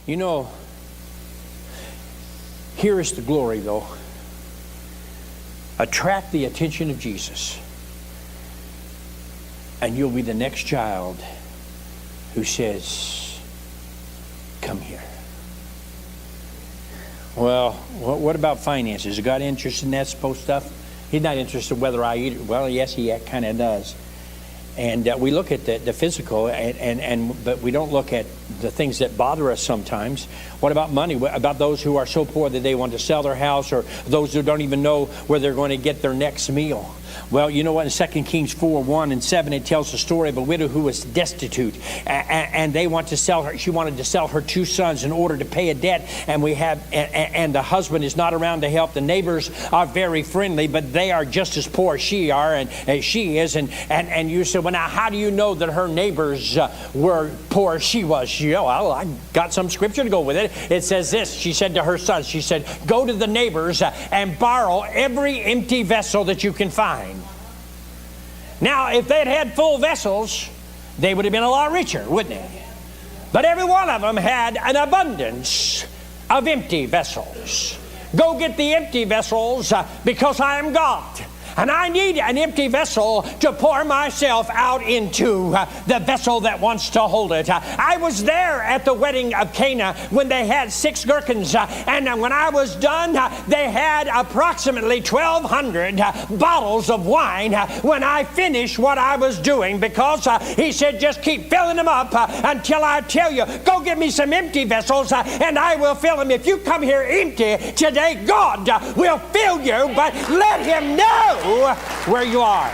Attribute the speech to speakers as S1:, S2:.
S1: You know, here is the glory, though. Attract the attention of Jesus, and you'll be the next child who says, come here. Well, what about finances? Is God interested in that stuff? He's not interested whether I eat it. Well, yes, he kind of does. And we look at the physical, but we don't look at the things that bother us sometimes. What about money? What about those who are so poor that they want to sell their house, or those who don't even know where they're going to get their next meal? Well, you know what? In 2 Kings 4:1-7, it tells the story of a widow who was destitute, and they want to sell her. She wanted to sell her 2 sons in order to pay a debt, and the husband is not around to help. The neighbors are very friendly, but they are just as poor as she is, and you say, well, now how do you know that her neighbors were poor as she was? Well, I got some scripture to go with it. It says this. She said to her sons, she said, go to the neighbors and borrow every empty vessel that you can find. Now, if they'd had full vessels, they would have been a lot richer, wouldn't they? But every one of them had an abundance of empty vessels. Go get the empty vessels because I am God. And I need an empty vessel to pour myself out into, the vessel that wants to hold it. I was there at the wedding of Cana when they had 6 gherkins. And when I was done, they had approximately 1,200 bottles of wine when I finished what I was doing, because he said, just keep filling them up until I tell you, go get me some empty vessels and I will fill them. If you come here empty today, God will fill you, but let him know where you are.